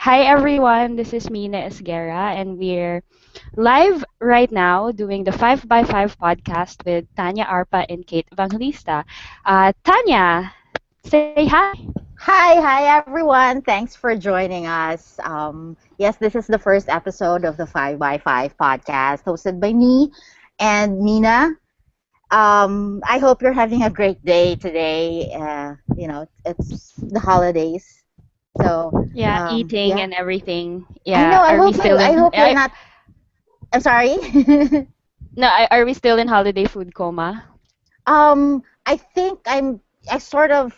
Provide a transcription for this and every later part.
Hi everyone, this is Mina Esguerra, and we're live right now doing the 5 by 5 podcast with Tanya Arpa and Kate Evangelista. Tanya, say hi. Hi everyone. Thanks for joining us. Yes, this is the first episode of the 5 by 5 podcast hosted by me and Mina. I hope you're having a great day today. It's the holidays. So, Yeah, eating yeah. and everything. I Yeah, know. I are we hope you still I in? hope you're not I'm sorry. No, are we still in holiday food coma? I think I sort of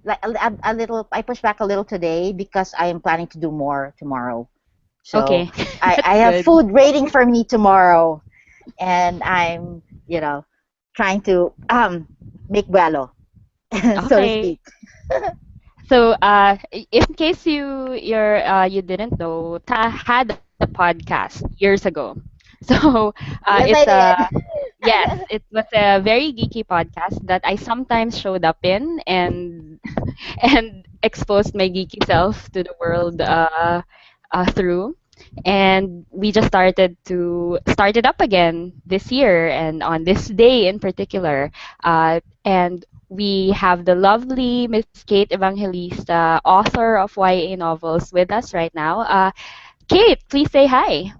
like a little I push back a little today because I am planning to do more tomorrow. So Okay, I that's have good. food waiting for me tomorrow, and I'm trying to make vuelo, so to Okay. speak. So, in case you didn't know, Ta had a podcast years ago. So, it's Yes, I a yes, did. it was a very geeky podcast that I sometimes showed up in and and exposed my geeky self to the world through. And we just started to start it up again this year and on this day in particular. And we have the lovely Miss Kate Evangelista, author of YA novels, with us right now. Kate, please say hi.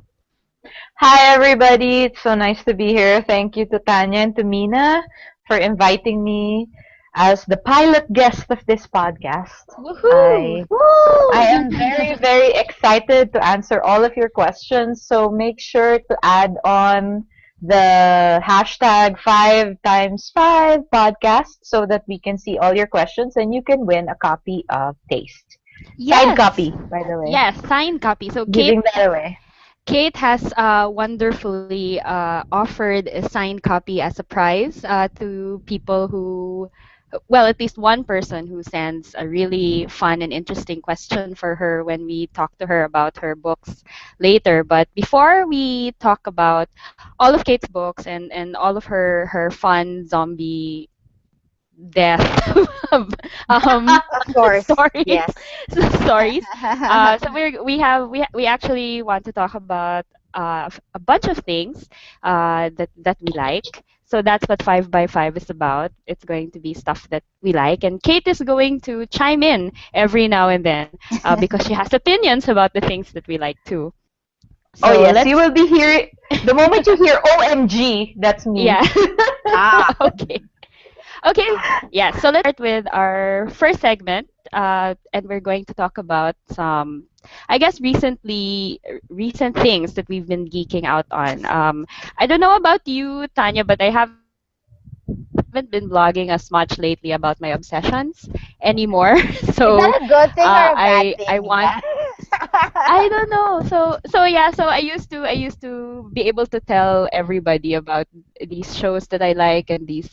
Hi, everybody. It's so nice to be here. Thank you to Tanya and to Mina for inviting me as the pilot guest of this podcast. Woohoo! I I Woo! am very, very excited to answer all of your questions. So make sure to add on the hashtag 5 times 5 podcast so that we can see all your questions and you can win a copy of Taste. Signed Yes, copy, by the way. yes, signed copy. So Giving that away. Kate has wonderfully offered a signed copy as a prize to people who, well, at least one person who sends a really fun and interesting question for her when we talk to her about her books later. But before we talk about all of Kate's books and all of her fun zombie death um, Of course, stories yes. stories. So we actually want to talk about a bunch of things that we like. So that's what 5 by 5 is about. It's going to be stuff that we like, and Kate is going to chime in every now and then because she has opinions about the things that we like too. Oh So yes, you let's will be here. The moment you hear OMG, that's me. yeah. Ah, Okay. Okay, yeah, so let's start with our first segment, and we're going to talk about some, I guess, recent things that we've been geeking out on. I don't know about you, Tanya, but I haven't been blogging as much lately about my obsessions anymore. So is that a good thing or a I bad thing, want Mina? I don't know. So yeah, so I used to be able to tell everybody about these shows that I like and these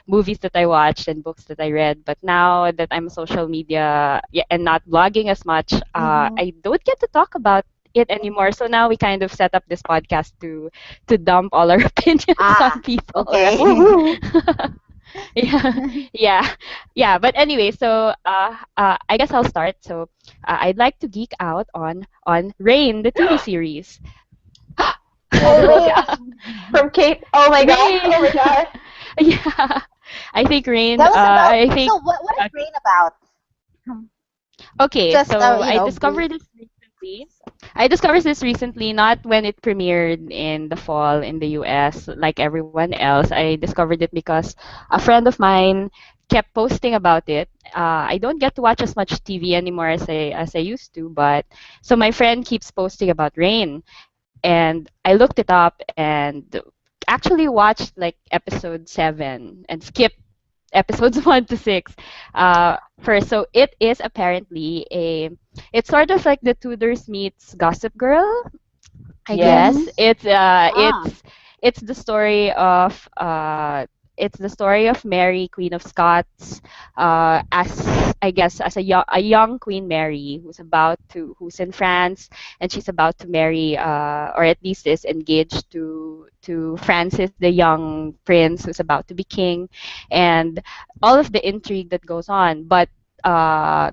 movies that I watched and books that I read. But now that I'm social media, yeah, and not blogging as much, Mm-hmm. I don't get to talk about it anymore. So now we kind of set up this podcast to dump all our opinions Ah, on people, okay. right? Woohoo! Yeah, yeah, yeah. But anyway, so I guess I'll start. So I'd like to geek out on Rain, the TV series. Oh, Yeah, Rain. From Kate. Oh my god. Rain. Oh my god. Yeah, I think Rain. That was about. I think So, what is uh, Rain about? okay. Just So I brief. discovered this recently. I discovered this recently, not when it premiered in the fall in the US like everyone else. I discovered it because a friend of mine kept posting about it. I don't get to watch as much TV anymore as I used to, but so my friend keeps posting about Rain, and I looked it up and actually watched like episode 7 and skipped episodes 1 to 6 first. So it is apparently it's sort of like the Tudors meets Gossip Girl, I Yes. guess. Mm-hmm. Ah. It's the story of Mary, Queen of Scots, as I guess as a young Queen Mary who's in France, and she's about to marry, or at least is engaged to Francis, the young prince who's about to be king, and all of the intrigue that goes on. But uh,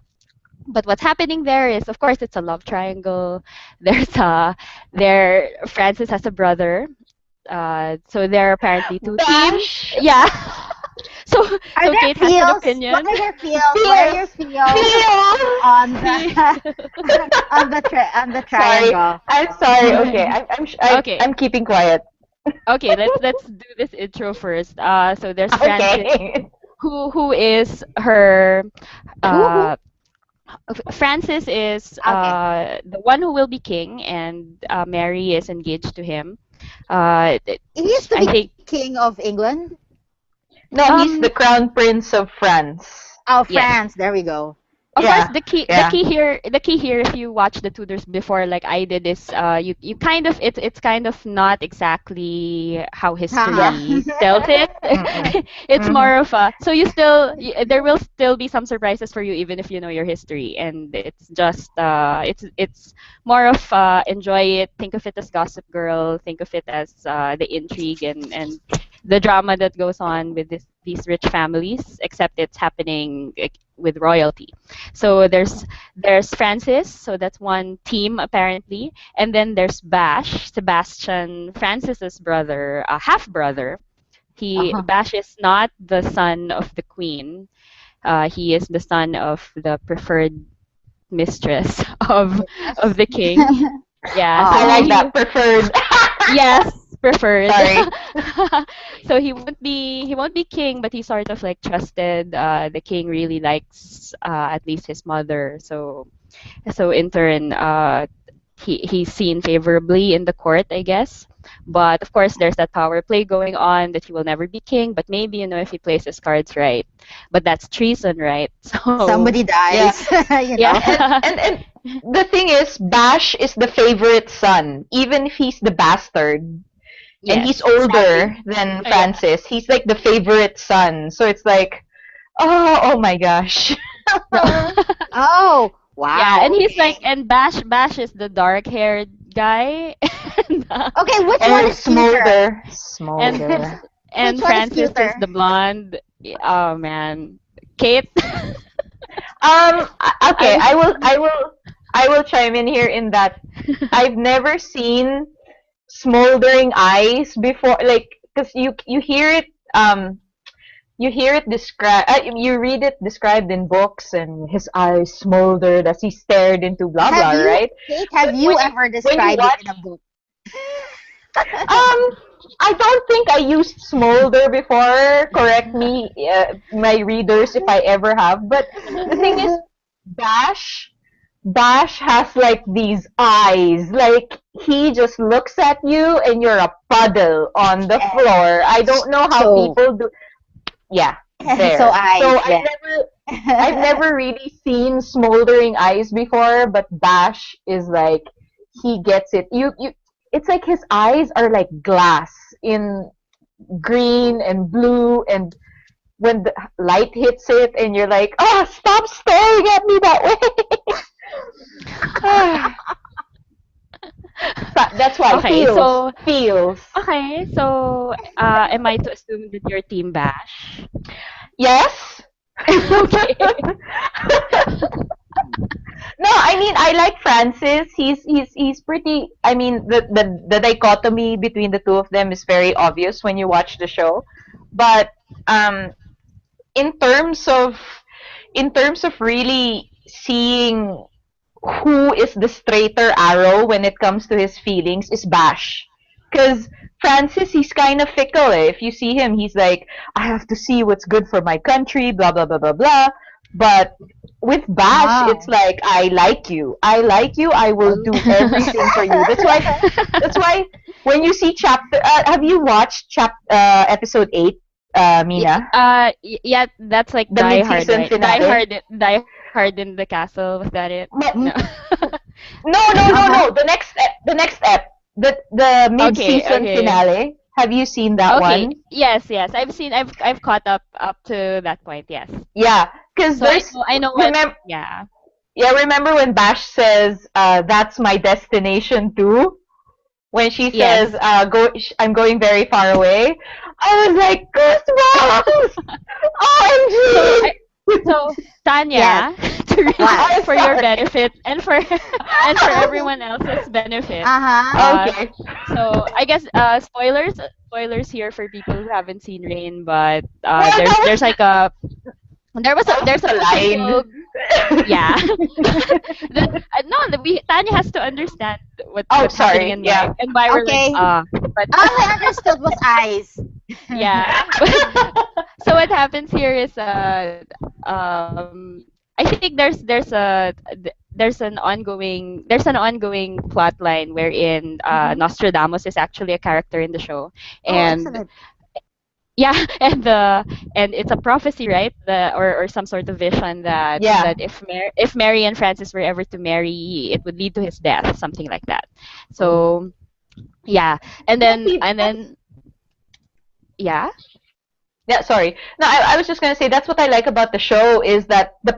But what's happening there is, of course, it's a love triangle. There's a there Francis has a brother. So there are apparently two teams. Bash! Yeah. So Are so there Kate has an feels? What opinion. are your feels? What are Feel! your feels Feel! on He- the on the Sorry. triangle? I'm sorry. Okay. okay. I'm keeping quiet. Okay, let's do this intro first. So there's Francis Okay. who is her Who? uh Francis is Okay. the one who will be king, and Mary is engaged to him. He used to I be think king of England. No, he's the um crown prince of France. Oh, yes. France. There we go. Of course, Yeah. the Yeah. key here, if you watch the Tudors before, like I did, is you kind of it's kind of not exactly how Haha. Yeah. history tells it. Mm-mm. It's Mm-hmm. more of a so there will still be some surprises for you even if you know your history, and it's just it's more of enjoy it. Think of it as Gossip Girl. Think of it as the intrigue and the drama that goes on with these rich families, except it's happening with royalty. So there's Francis, so that's one team apparently, and then there's Bash, Sebastian, Francis's brother, half brother. He Uh-huh. Bash is not the son of the queen. He is the son of the preferred mistress of Yes. the king. Yeah, I so Oh. like he that preferred. yes, preferred. Sorry. So he won't be king, but he's sort of like trusted. The king really likes at least his mother. So in turn, he's seen favorably in the court, I guess. But of course, there's that power play going on that he will never be king. But maybe if he plays his cards right. But that's treason, right? So Somebody Yeah. dies, you know. And yeah, and and the thing is, Bash is the favorite son, even if he's the bastard and he's yes, older Sadly. than yeah. Francis. He's like the favorite son. So it's like, oh my gosh. No. Oh, Yeah, wow. and he's like, Okay. and Bash is the dark-haired guy, and, Okay, which one And is cuter? Smolder. and Smolder. Which and one is Francis is cuter? the blonde. Oh man, Kate. Okay, I'm, I will chime in here in that I've never seen smoldering eyes before, like, because you hear it described, you read it described in books, and his eyes smoldered as he stared into blah Have blah, you, right? Kate, have But when you you ever when you described it watch, in a book? I don't think I used smolder before. Correct me, my readers, if I ever have. But the thing is, Bash Bash has like these eyes. Like he just looks at you and you're a puddle on the And floor. I don't know how so, people do. Yeah, so there. eyes So then. I've never really seen smoldering eyes before, but Bash is like he gets it. You it's like his eyes are like glass in green and blue, and when the light hits it and you're like, "Oh, stop staring at me that way." That's why okay, so feels. am I to assume that you're Team Bash? Yes. Okay. No, I mean I like Francis. He's pretty. I mean the dichotomy between the two of them is very obvious when you watch the show. But um, in terms of really seeing who is the straighter arrow when it comes to his feelings is Bash. Because Francis, he's kind of fickle. Eh? If you see him, he's like, I have to see what's good for my country, blah, blah, blah, blah, blah. But with Bash, it's Wow. like, I like you. I like you. I will do everything for you. That's why when you see chapter, have you watched episode 8, Mina? Yeah, that's like The Die Hard, mid-season right? Die finale? Hard, Die Hard in the Castle. Was that it? No, No. Uh-huh. no. The next ep, the Okay, mid-season okay. finale. Have you seen that Okay. one? Yes. I've caught up to that point. Yes. Yeah, because So I know what. remember, Yeah. yeah, remember when Bash says, "That's my destination too." When she says, Yes. I'm going very far away." I was like, goosebumps! So OMG! So Yes. Tanya, to What? read for your benefit and for and for everyone else's benefit. Uh-huh. Uh, Okay. so I guess spoilers here for people who haven't seen Rain, but Well, there's like a that was there's a a potential. line. Yeah. No, Tanya has to understand Oh, what's happening sorry. in Yeah. life and why we're like Okay. but All I understood was eyes. yeah. But so what happens here is I think there's an ongoing plot line wherein Hmm. Nostradamus is actually a character in the show, Oh, and excellent. yeah, and it's a prophecy, right? Or some sort of vision Yeah. that if Mary and Francis were ever to marry, it would lead to his death, something like that. So yeah, and That's then yeah. Yeah, sorry. No, I was just gonna say that's what I like about the show is that there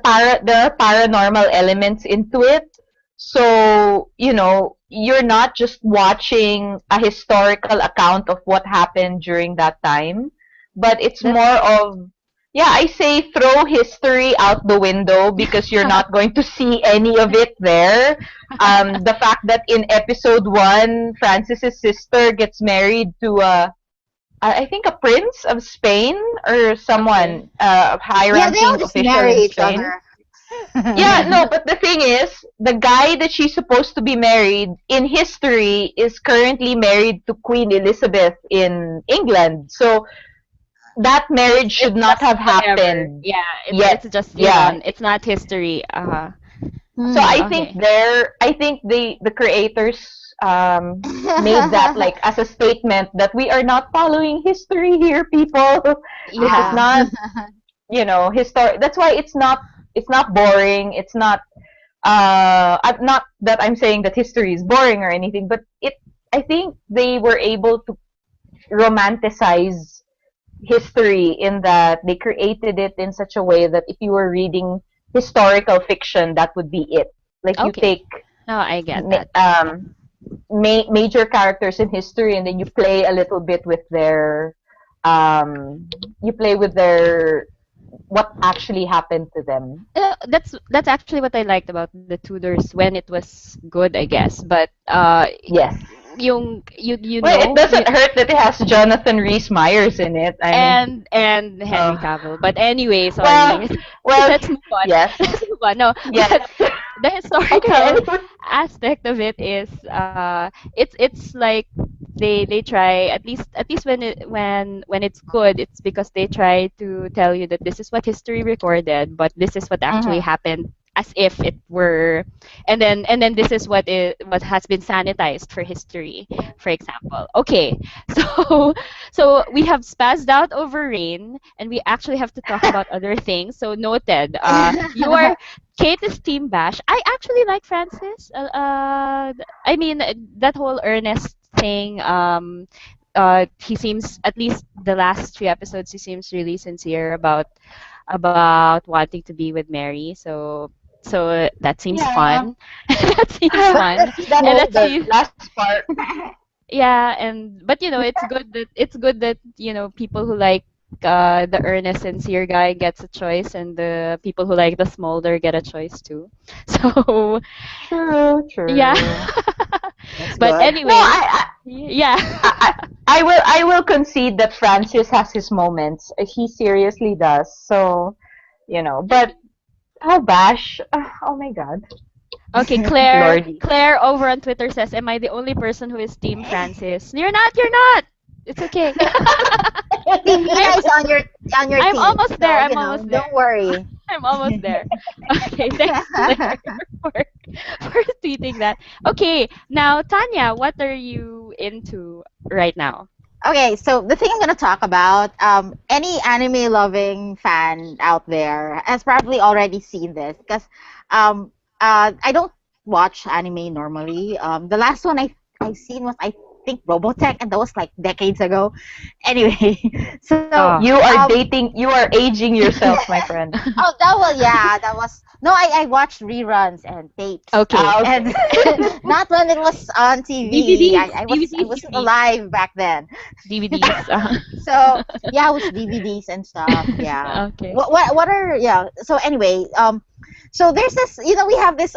are paranormal elements into it. So, you're not just watching a historical account of what happened during that time, but it's That's more of, yeah, I say throw history out the window because you're not going to see any of it there. The fact that in episode one, Francis's sister gets married to I think a prince of Spain or okay. someone, a Yeah, they all high-ranking just official marry in each Spain. other. Yeah, no, but the thing is, the guy that she's supposed to be married in history is currently married to Queen Elizabeth in England. So that marriage should It's not just have whatever. happened Yeah, yet. it's just Yeah. it's not history. So Hmm. Okay. I think the creators made that like as a statement that we are not following history here, people. This is Yeah. not, historic. That's why it's not boring. It's not not that I'm saying that history is boring or anything, but I think they were able to romanticize history in that they created it in such a way that if you were reading historical fiction, that would be it. Like you Okay. take No, I get ma- that. um, major characters in history and then you play a little bit with their what actually happened to them. That's actually what I liked about the Tudors when it was good, I guess. But Yes. you Well, it know you doesn't hurt that it has Jonathan Rhys Meyers in it. I mean, and Henry uh, Cavill. But anyway, sorry. well, well, Let's move on. yes, Let's move on. No, yes. but the Okay, historical anyway. aspect of it is it's like they try at least when it's good, it's because they try to tell you that this is what history recorded, but this is what actually Mm-hmm. happened as if it were, and then this is what has been sanitized for history, for example. Okay. So so we have spazzed out over Rain, and we actually have to talk about other things. So noted. You are Kate is Team Bash. I actually like Francis. I mean that whole earnest thing. He seems, at least the last three episodes, he seems really sincere about wanting to be with Mary. So that seems Yeah. fun. That seems But fun, That and whole that the seems last part. yeah. And but it's good that people who like the earnest sincere guy gets a choice, and the people who like the smolder get a choice too. So True, yeah. true. That's But good. No, anyway, yeah. I will concede that Francis has his moments. He seriously does. So, but oh Bash, oh my God, Okay, Claire. Lordy. Claire over on Twitter says, "Am I the only person who is Team Francis?" You're not. You're not. It's okay. Team Mina I'm is on your I'm team, almost there. so I'm almost there. don't worry. I'm almost there. Okay, thanks Claire for for tweeting that. Okay, now Tanya, what are you into right now? Okay, so the thing I'm gonna talk about, any anime loving fan out there has probably already seen this because I don't watch anime normally. The last one I seen was, I think, Robotech, and that was like decades ago. Anyway, so Oh, You are aging yourself, my friend. oh, that was, yeah, that was, no, I watched reruns and tapes, okay. and Okay. not when it was on TV. DVDs, I DVDs, wasn't DVDs, alive back then. DVDs. So yeah, it was DVDs and stuff. Yeah. Okay. What are, yeah. So anyway, So there's this, we have this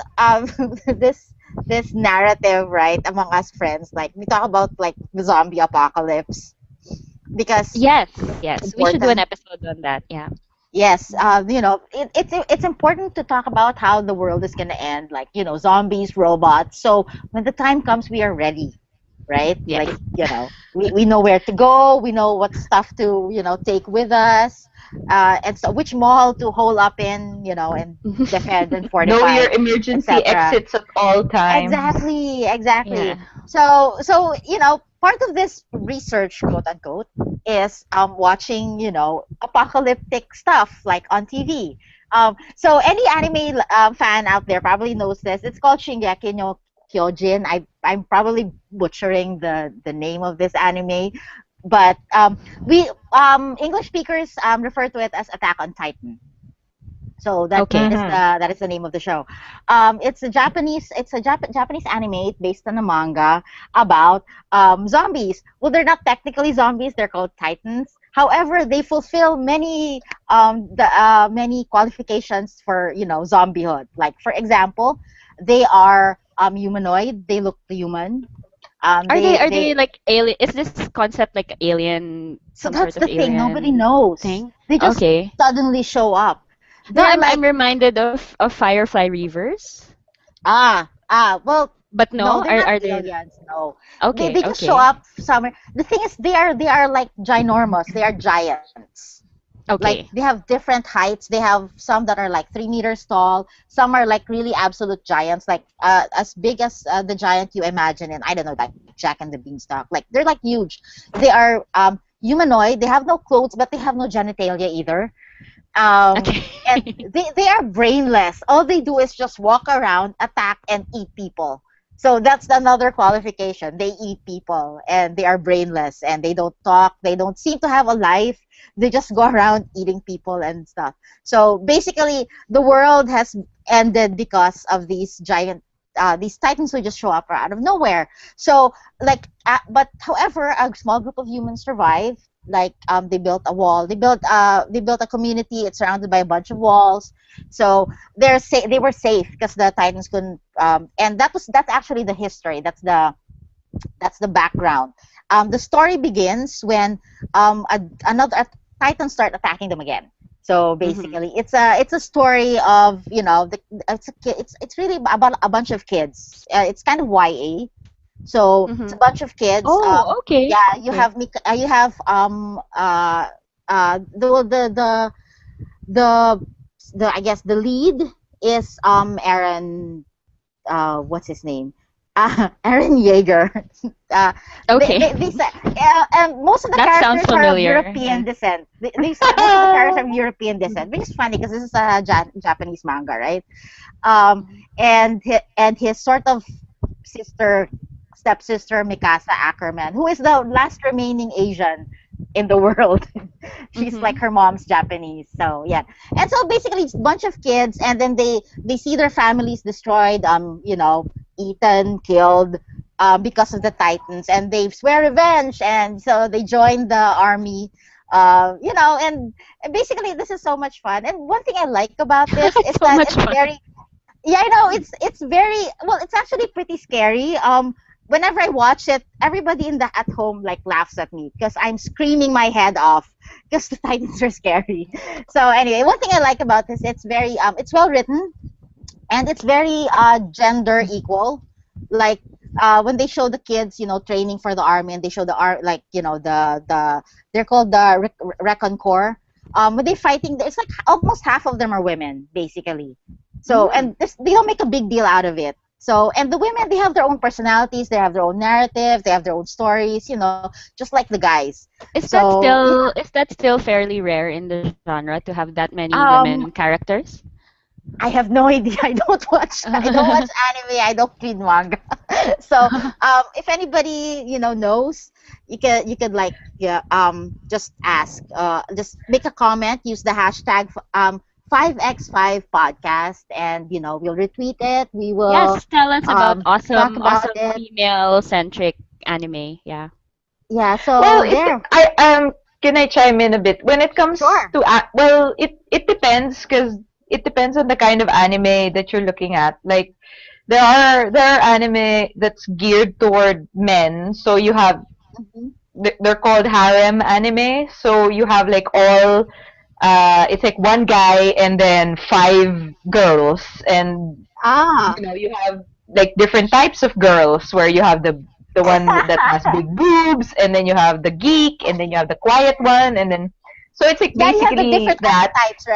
this narrative, right, among us friends. Like we talk about like the zombie apocalypse because Yes, it's yes. We should do an important. episode on that. Yeah. Yes, it's important to talk about how the world is gonna end, like zombies, robots. So when the time comes, we are ready, right? Like Yes. we know where to go, we know what stuff to take with us, and so which mall to hole up in, and defend and Know fortify, your emergency etc. exits at all times. Exactly, exactly. Yeah. So part of this research, quote unquote, is watching apocalyptic stuff like on TV. So any anime fan out there probably knows this. It's called Shingeki no Kyojin. I'm probably butchering the name of this anime, but we English speakers refer to it as Attack on Titan. So Okay. Mm-hmm. that is the name of the show. It's a Japanese anime based on a manga about zombies. Well, they're not technically zombies; they're called titans. However, they fulfill many qualifications for zombiehood. Like for example, they are humanoid. They look human. They Are they like alien? Is this concept like alien, So some sort that's of the thing. Nobody alien knows. thing? They just Okay. suddenly show up. No, They're I'm like reminded of Firefly Reavers, well, but no, no, they're not are they? aliens. No, they Okay, they just show okay, up somewhere. The thing is, they are like ginormous. They are giants. Like okay. they have different heights. They have some that are like 3 meters tall. Some are like really absolute giants, like as big as the giant you imagine in, I don't know, like Jack and the Beanstalk. Like they're like huge. They are humanoid. They have no clothes, but they have no genitalia either. um, Okay. and they are brainless. All they do is just walk around, attack, and eat people. So that's another qualification. They eat people, and they are brainless, and they don't talk. They don't seem to have a life. They just go around eating people and stuff. So basically, the world has ended because of these titans who just show up out of nowhere. So but however, a small group of humans survive. Like they built a wall. They built a community. It's surrounded by a bunch of walls. So they were safe because the titans couldn't. And that's actually the history. That's the background. The story begins when another titans start attacking them again. So Mhm. basically, it's a story of it's really about a bunch of kids. It's kind of YA. So it's a Mhm. bunch of kids. Oh, okay. Yeah, you Okay. have you have the I guess the lead is Aaron, what's his name? Aaron Yeager. uh, they Okay. say, and most of the That sounds characters are of familiar. European Yeah. descent. Most of the characters are of European descent, which is funny because this is a Japanese manga, right? And his sort of sister, stepsister Mikasa Ackerman, who is the last remaining Asian in the world. She's like Mhm. her mom's Japanese. So yeah, and so basically it's a bunch of kids, and then they see their families destroyed, eaten, killed. Because of the Titans, and they swear revenge, and so they join the army. And basically this is so much fun. And one thing I like about this is So that much it's fun. very, yeah, I know it's very well. It's actually pretty scary. Whenever I watch it, everybody at home like laughs at me because I'm screaming my head off because the Titans are scary. So anyway, one thing I like about this, it's well written, and it's very gender equal. Like when they show the kids, training for the army, and they show like they're called the Recon Corps. When they fighting, it's like almost half of them are women, basically. So Mm. and they don't make a big deal out of it. So and the women, they have their own personalities, they have their own narrative, they have their own stories, just like the guys. So yeah. Is that still fairly rare in the genre to have that many women Um, characters? I have no idea. I don't watch anime. I don't read manga. So if anybody knows, you could like, yeah, just ask. Just make a comment. Use the hashtag 5x5 podcast, and we'll retweet it. We will Yes, tell us about talk awesome, about awesome it. female-centric anime. Yeah. Yeah. Well, So there. can I chime in a bit? When it comes Sure. to well, it depends because it depends on the kind of anime that you're looking at. Like there are anime that's geared toward men. So you have Mhm. they're called harem anime. So you have like all it's like one guy and then five girls, and Ah. you have like different types of girls where you have the one that has big boobs, and then you have the geek, and then you have the quiet one, and then so it's like Yeah, you have the basically different that. archetypes,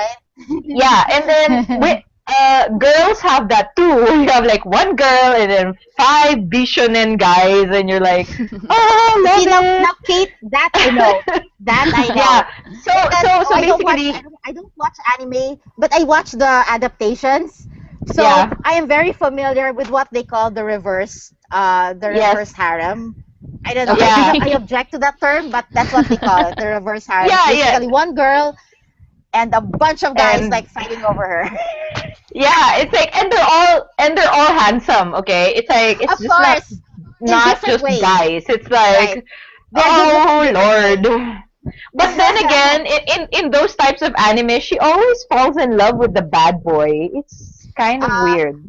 Yeah, and then right? girls have that too. You have like one girl and then five Bishonen guys, and you're like, oh, See, now, love Kate, that I know. it. That I Yeah. know. So Because so so I don't watch basically, I don't watch anime, but I watch the adaptations. So yeah. I am very familiar with what they call the reverse Yes. harem. I don't know. Yeah. I object to that term, but that's what they call it, the reverse harem. It's Yeah, yeah. basically one girl and a bunch of guys And like fighting over her. yeah, it's like and they're all handsome, okay? It's like it's Of just not course, in not different just ways, guys. It's right? like, They're good looking oh different Lord. ways. But then again, in those types of anime, she always falls in love with the bad boy. It's kind of uh, weird.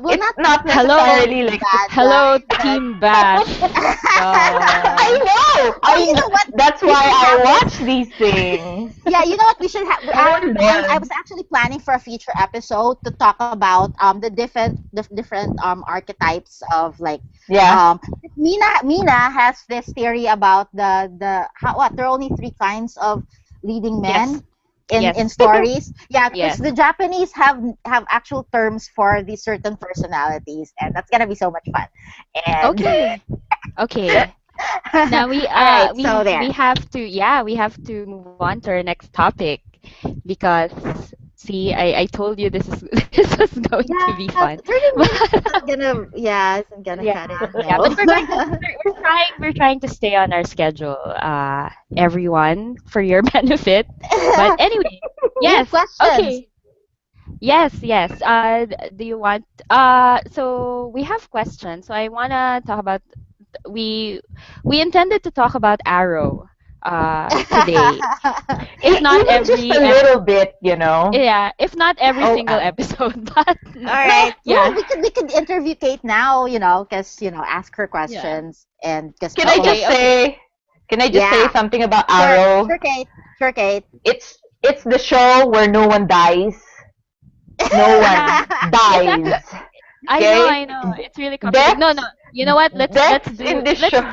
well, It's not not Hello, necessarily like bad hello, guy, but Team Bash. I Uh, know. oh, you know what? That's We why should I have this. watch these things. Yeah, you know what? We should have. Oh I Lord. was actually planning for a future episode to talk about the different archetypes of like Yeah. um Mina has this theory about what there are only three kinds of leading yes, men in yes, stories. Yeah, because yes. the Japanese have actual terms for these certain personalities, and that's gonna be so much fun. And Okay, okay. Now all right, so we there. have to, yeah, we have to move on to our next topic because see, I told you this is this was going to be Yeah, fun. 30 minutes isn't gonna Yeah, cut it. yeah, No. but we're trying to stay on our schedule, everyone, for your benefit. But anyway, We have yes, questions. okay, yes. Do you want? So we have questions. So I wanna talk about we we intended to talk about Arrow, today. If not Even just a every little bit. yeah, if not every Oh, single episode, but All no. right. Well, yeah, we could interview Kate now, because ask her yeah. questions and because Can I people. just Okay, okay. say, can I just say Yeah. something about Sure, Arrow? sure, Kate. Sure, Kate. It's the show where no one dies. No Yeah, one it's actually. dies. Okay? I know. It's really comforting. No, no. Deaths, You know what? deaths in this show.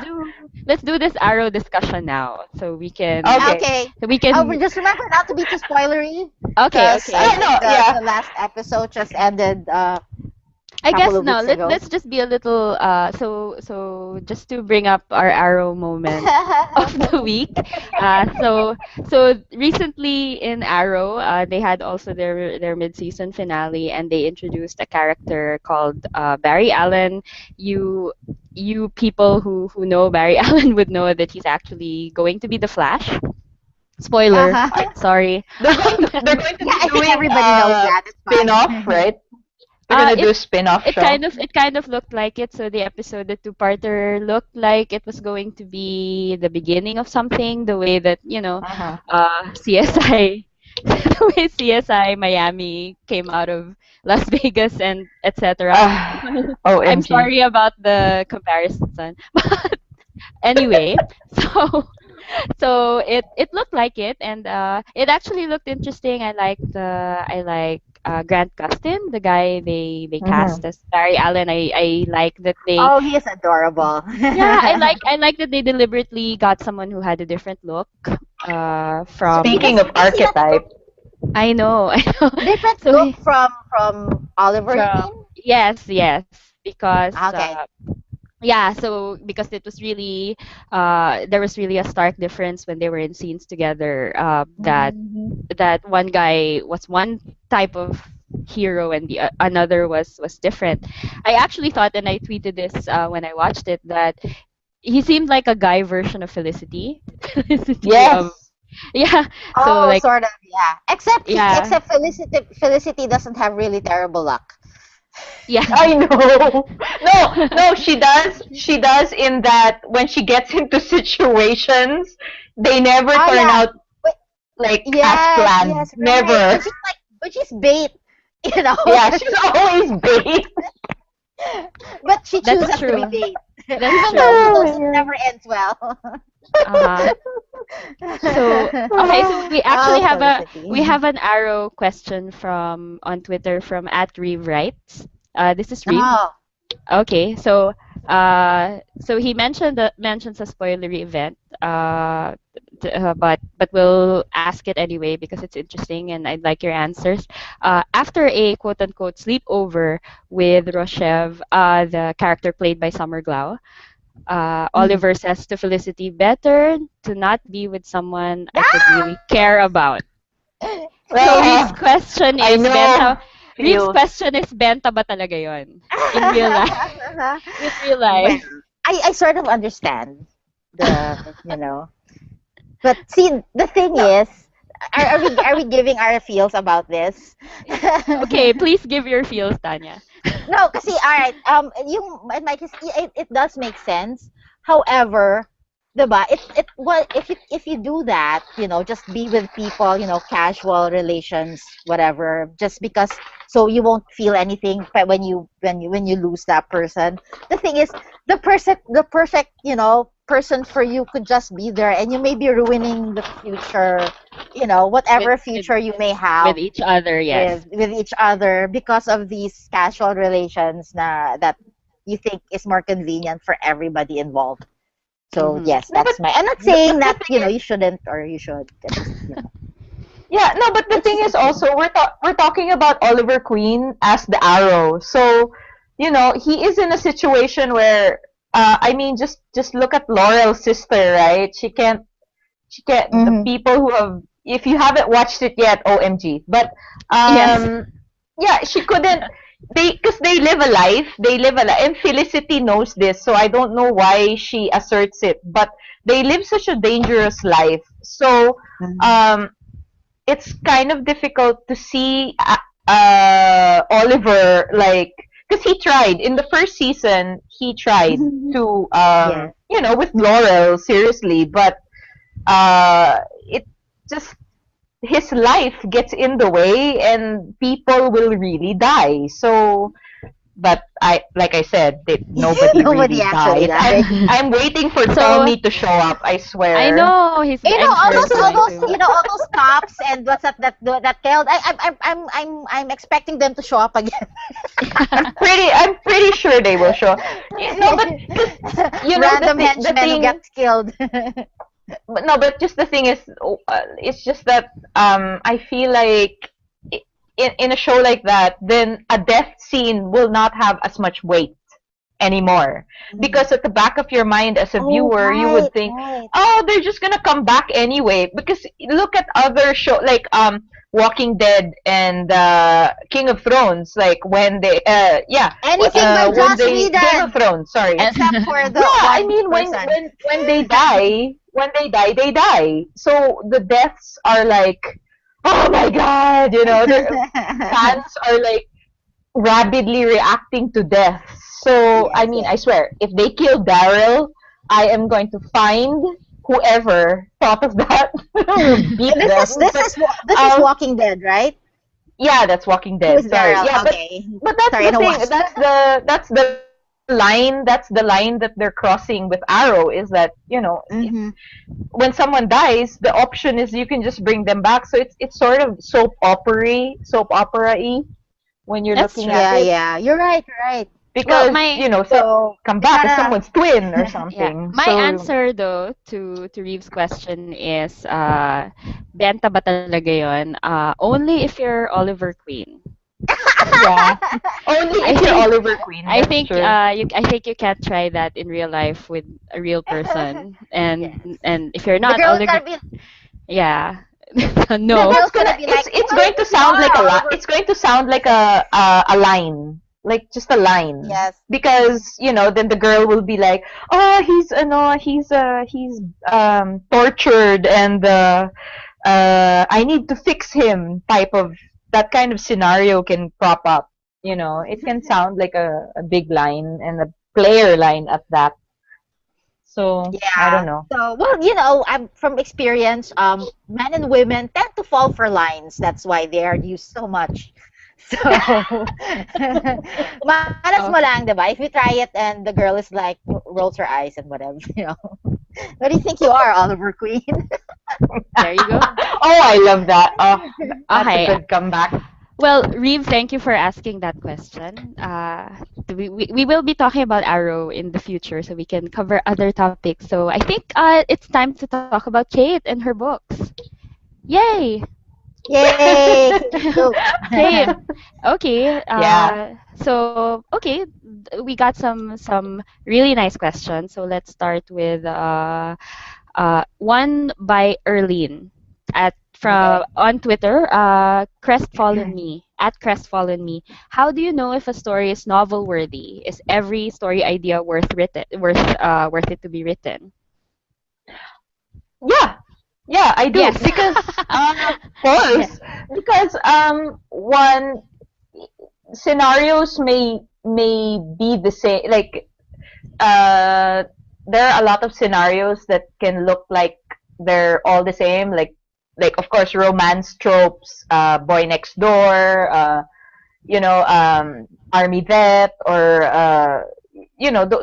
Let's do this Arrow discussion now, Okay. Okay. so we Oh, can. but just remember not to be too spoilery, Okay, because I okay. think No, the yeah. last episode just ended a I guess couple of no. weeks ago. Let's just be a little. So just to bring up our Arrow moment of the week. So recently in Arrow, they had also their mid-season finale, and they introduced a character called Barry Allen. You people who know Barry Allen would know that he's actually going to be the Flash. Spoiler, Uh-huh. sorry. They're going to Yeah, be I think doing everybody knows that. It's spin-off, fine. right? They're gonna do It a spin-off it show. kind of looked like it. So the episode, the two-parter, looked like it was going to be the beginning of something. The way that Uh-huh. CSI, the way CSI Miami came out of Las Vegas and etc. I'm OMG. sorry about the comparison, but anyway, so it looked like it, and it actually looked interesting. I like Grant Gustin, the guy they cast Mm-hmm. as Barry Allen. I like that they Oh, he is adorable. yeah I like that they deliberately got someone who had a different look from Speaking of Does he not look archetype, I know. different So look from Oliver, you from mean? yes because Okay. yeah, so because it was really there was really a stark difference when they were in scenes together, Mhm. that one guy was one type of hero and the another was different. I actually thought, and I tweeted this when I watched it, that he seemed like a guy version of Felicity. Felicity of yes. yeah. So Oh, like sort of, yeah. yeah, Except Felicity doesn't have really terrible luck. yeah, I know. No, she does. She does in that when she gets into situations, they never Oh turn yeah. out Wait, like as yes, planned. yes, right. Never. And she's like but she's bait, you know. Yeah, she's always bait. But she That's chooses to be true. bait, That's even though true. Oh it my never ends well. Uh-huh. So, okay, so we actually Oh, have we Felicity. have an arrow question from on Twitter from @Reeve Writes. This is Reeve. Oh. Okay, so he mentions a spoilery event, but we'll ask it anyway because it's interesting and I'd like your answers. After a quote unquote sleepover with Roshev, the character played by Summer Glau, Mhm. Oliver says to Felicity, "Better to not be with someone I could really Ah! care about." So Reeve's Ah, question I is, know Reeve's feels. question is, benta ba talaga yon in real life? In real Well, life. I sort of understand you know. But see, the thing No, is, are we giving our feels about this? Okay, please give your feels, Tanya. No, kasi alright, yung in my case, it does make sense. However, diba, well, if you do that, just be with people, casual relations, whatever, just because so you won't feel anything but when you lose that person. The thing is, the perfect, person for you could just be there, and you may be ruining the future, with whatever with future you may with have each other, yes. with each other because of these casual relations that you think is more convenient for everybody involved. So Mm-hmm. yes, no, but that's my. I'm not the saying the that thing is, you shouldn't or you should. I just yeah, no, but the that's thing just a is thing. also we're talking about Oliver Queen as the Arrow. So, he is in a situation where I mean just look at Laurel's sister, right? The Mm-hmm. people who have, if you haven't watched it yet, OMG. But Yes. um yeah, she couldn't, because they live a life, and Felicity knows this, so I don't know why she asserts it, but they live such a dangerous life. So um it's kind of difficult to see Oliver, like, because he tried in the first season, he tried to Yeah. with Laurel, seriously, but it just, his life gets in the way and people will really die. So, but like I said, nobody Nobody really actually died. I'm died. I'm waiting for So Tommy to show up, I I swear. know I'm All sure he's those, all going those, to. all those cops and what's that killed. I'm expecting them to show up again. I'm pretty sure they will show. No, but because the Random thing the henchmen who thing gets killed. but no, but just the thing is, it's just that I feel like in a show like that, then a death scene will not have as much weight anymore, because at the back of your mind as a Oh, viewer, you would right, think, right. oh, they're just gonna come back anyway, because look at other show like Walking Dead and King of Thrones, like when they Anything by when Joss they Game of Whedon, Thrones, sorry. And except for the Yeah, I one mean, person. when they die, they die. So the deaths are like, oh my god, their fans are like rabidly reacting to death. So I Yes, mean, I yes. swear, if they kill Daryl, I am going to find whoever thought of that, beat And this them. is this But is this is um, Walking Dead, right? yeah, that's Walking Who is Dead. Sorry, Daryl? yeah, Okay. but that's Sorry, I the don't thing. watch. That's the line that they're crossing with Arrow, is that Mm-hmm. when someone dies, the option is you can just bring them back. So it's sort of soap opera-y when you're that's looking at Yeah, true. it, yeah. You're right. You're right. Well, because my so So come it's back as kind someone's twin or yeah, something. my So answer though to Reeve's question is benta ba talaga 'yon? Only if you're Oliver Queen. yeah, only I if you're think Oliver Queen. That's true. I think you can't try that in real life with a real of. person. Yes. And if you're The not girl is Oliver, gonna be yeah. Yeah, the No. that's girl's gonna gonna be like, it's well, going to you sound like are a lot. Oliver. It's going to sound like a line, like just a line, Yes. because then the girl will be like, oh, he's tortured, and I need to fix him, type of, that kind of scenario can prop up. It can sound like a big line, and a player line at that. So I don't Yeah. know. So, well, I'm from experience, men and women tend to fall for lines. That's why they are used so much. So, malas mo lang, Okay. diba? If you try it and the girl is like, rolls her eyes and whatever. What do you think you are, Oliver Queen? There you go. Oh, I love that. Oh, that's a Okay. good comeback. Well, Reeve, thank you for asking that question. We will be talking about Arrow in the future, so we can cover other topics. So I think it's time to talk about Kate and her books. Yay! Yay, Kate, go. Kate. Okay. Yeah. Okay, we got some really nice questions. So let's start with one by Erlene at from Okay. on Twitter, crestfallen me at crestfallen me. How do you know if a story is novel worthy? Is every story idea worth it to be written? Yeah. Yeah, I do Yes. because Yeah. false because one scenarios may be the same, like uh there are a lot of scenarios that can look like they're all the same, like of course romance tropes, boy next door, army vet, or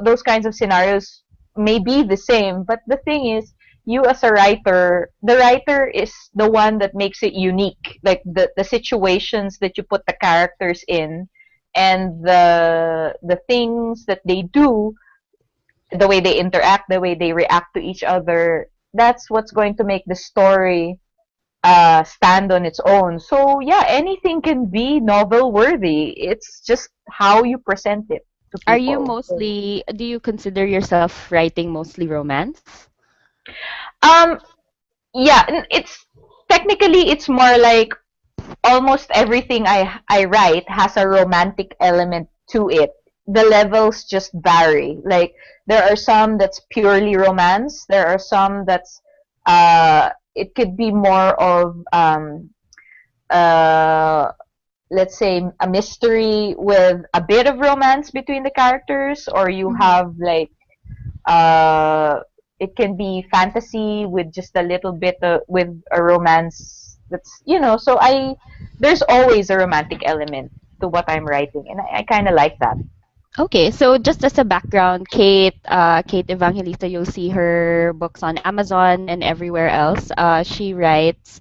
those kinds of scenarios may be the same, but the thing is, you as a writer, the writer is the one that makes it unique, like the situations that you put the characters in, and the things that they do, the way they interact, the way they react to each other, that's what's going to make the story stand on its own. So yeah, anything can be novel worthy. It's just how you present it to Are you people. So, mostly, do you consider yourself writing mostly romance? um, yeah, it's technically it's more like almost everything I write has a romantic element to it. The levels just vary. Like there are some that's purely romance. There are some that's it could be more of uh let's say a mystery with a bit of romance between the characters, or you Mhm. have like uh it can be fantasy with just a little bit with a romance, that's so I there's always a romantic element to what I'm writing, and I kind of like that. Okay, so just as a background, Kate Evangelista, you'll see her books on Amazon and everywhere else. She writes,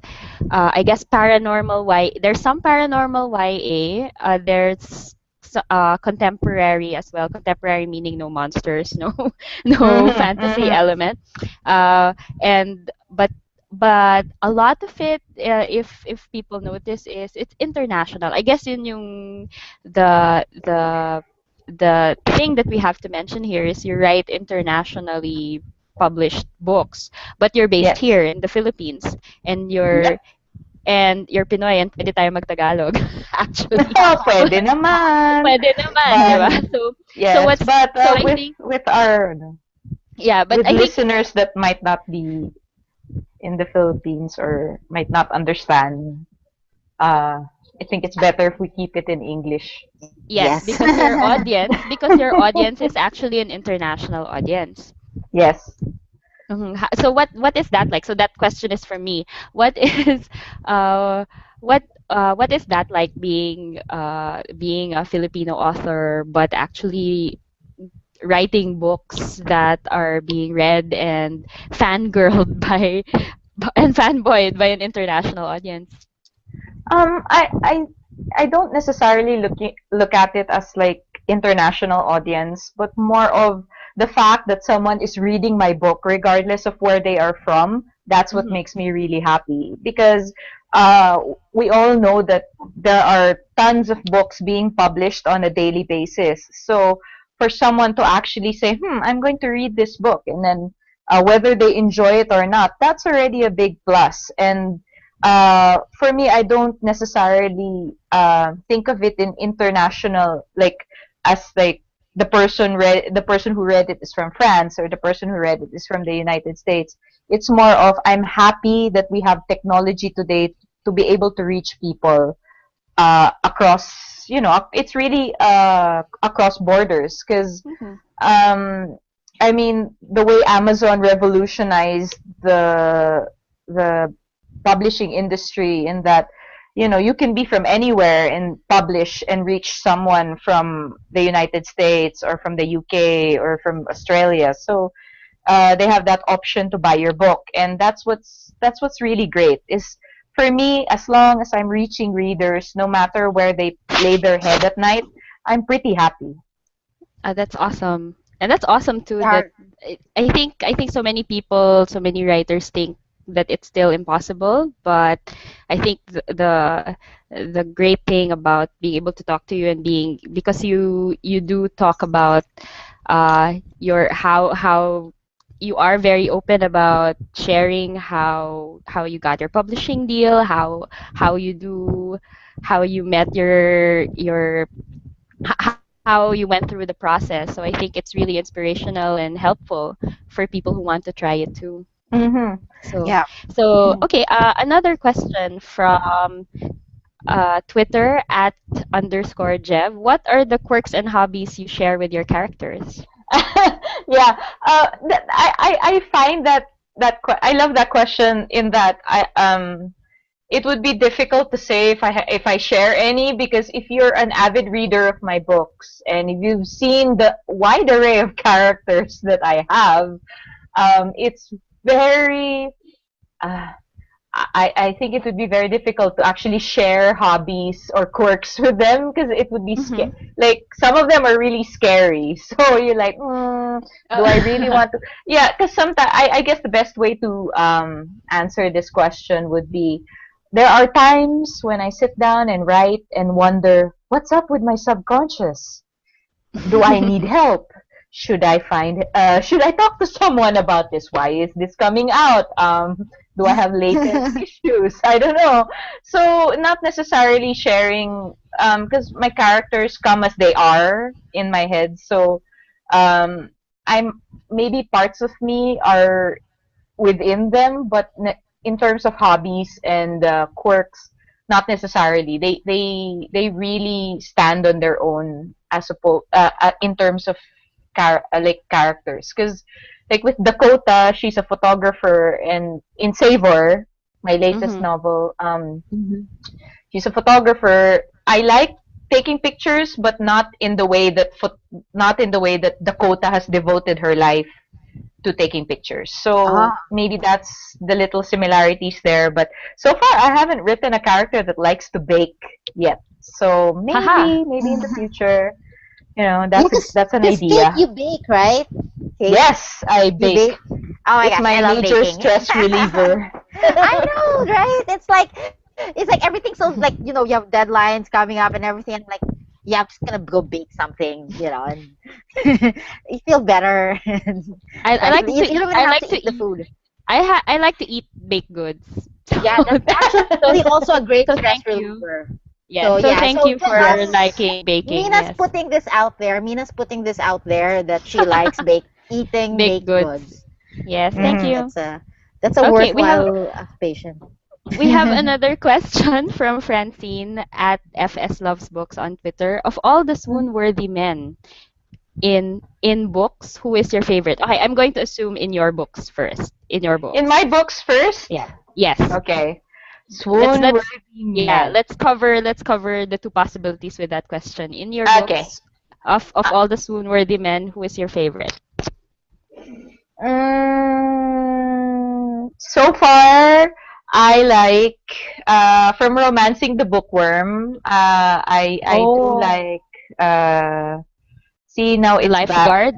I guess, paranormal Y. There's some paranormal YA. There's contemporary as well. Contemporary meaning no monsters, no no Mhm, fantasy mhm. element. Uh, and but a lot of it, if people notice, is it's international. I guess yun yung the thing that we have to mention here is you write internationally published books, but you're based Yes. here in the Philippines, and Yep. you're Pinoy and pwede tayo magtagalog actually. Pwede naman. Pwede naman, di But ba? yes, but So I with think, our yeah, but with I think listeners that might not be in the Philippines or might not understand, uh, I think it's better if we keep it in English. yes, Yes. because your audience is actually an international audience. Yes. So what is that like? So that question is for me. What is uh what is that like, being a Filipino author but actually writing books that are being read and fangirled and fanboyed by an international audience? I don't necessarily look at it as like international audience, but more of the fact that someone is reading my book regardless of where they are from. That's what Hmm. makes me really happy, because uh, we all know that there are tons of books being published on a daily basis. So for someone to actually say, I'm going to read this book, and then whether they enjoy it or not, that's already a big plus. And for me, I don't necessarily think of it in international, like as like the person who read it is from France, or the person who read it is from the United States. It's more of, I'm happy that we have technology today to be able to reach people across. It's really across borders, because Hmm. um, I mean, the way Amazon revolutionized the publishing industry, in that, you can be from anywhere and publish and reach someone from the United States or from the UK or from Australia. So they have that option to buy your book, and that's what's really great. Is for me, as long as I'm reaching readers, no matter where they lay their head at night, I'm pretty happy. That's awesome. And that's awesome too Yeah. that I think so many people, so many writers think that it's still impossible, but I think the great thing about being able to talk to you and being because you do talk about your how you are very open about sharing how you got your publishing deal, how you do how you met how you went through the process. So I think it's really inspirational and helpful for people who want to try it too. Mm-hmm. So, Yeah. so okay. Another question from Twitter at underscore Jev. What are the quirks and hobbies you share with your characters? Yeah. I find I love that question, in that it would be difficult to say if I share any, because if you're an avid reader of my books and if you've seen the wide array of characters that I have, it's very uh, I think it would be very difficult to actually share hobbies or quirks with them, because it would be Mm-hmm. like, some of them are really scary. So you're like, do I really want to? Yeah, because sometimes I guess the best way to answer this question would be, there are times when I sit down and write and wonder, what's up with my subconscious? Do I need help? Should I talk to someone about this? Why is this coming out? Do I have latent issues? I don't know. So not necessarily sharing, because my characters come as they are in my head. So um, I'm maybe parts of me are within them, but in terms of hobbies and quirks, not necessarily. They really stand on their own, as in terms of like characters. Because like with Dakota, she's a photographer, and in Savor, my latest Mm-hmm. novel, Mhm. she's a photographer. I like taking pictures, but not in the way that Dakota has devoted her life to taking pictures. So Ah, maybe that's the little similarities there. But so far, I haven't written a character that likes to bake yet. So Haha. maybe in the future, yeah, that's an cause Kate, idea. you bake, right? Kate, Yes, I you bake. bake. Oh my It's gosh, my I love major baking. stress reliever. I know, right? It's like everything's so, like, you have deadlines coming up and everything, and like, yeah, I'm just gonna go bake something, and you feel better, I right? like You don't even I have like to to eat the eat. food. I like to eat baked goods. Yeah, that's So actually also a great so stress thank you. reliever. Yes. So So yeah, thank so you for just liking baking. Mina's Yes. putting this out there. Mina's putting this out there that she likes eating Baked baked goods. goods. Yes. Thank Yeah, Hmm. you. that's a Okay. worthwhile occupation. We have another question from Francine at FS Loves Books on Twitter. Of all the swoon-worthy men in books, who is your favorite? Okay, I'm going to assume in your books first. In your In my books. books first. Yeah. Yes. Okay. Let's Swoon-worthy yeah, men. let's cover the two possibilities with that question. In your Okay. books, of Uh, all the swoon-worthy men, who is your favorite? so far, I like, from Romancing the Bookworm. I do Oh, like, see, now the it's back. lifeguard?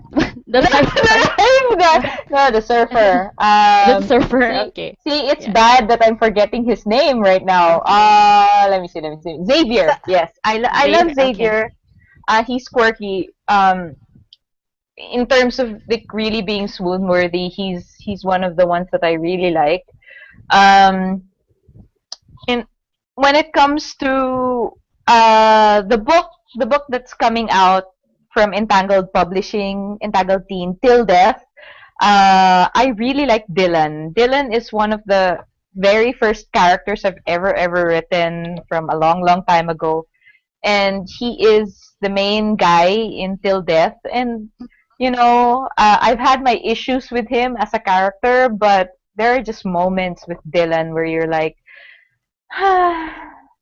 The lifeguard? No, the surfer. The surfer. See, Okay. it's Yeah. bad that I'm forgetting his name right now. Let me see. So, Xavier. Yes, I love Xavier. Okay. Xavier. He's quirky. In terms of like really being swoon worthy, he's one of the ones that I really like. Um, and when it comes to the book that's coming out from Entangled Publishing, Entangled Teen, Till Death, I really like Dylan. Dylan is one of the very first characters I've ever written from a long time ago, and he is the main guy in Till Death. And I've had my issues with him as a character, but there are just moments with Dylan where you're like,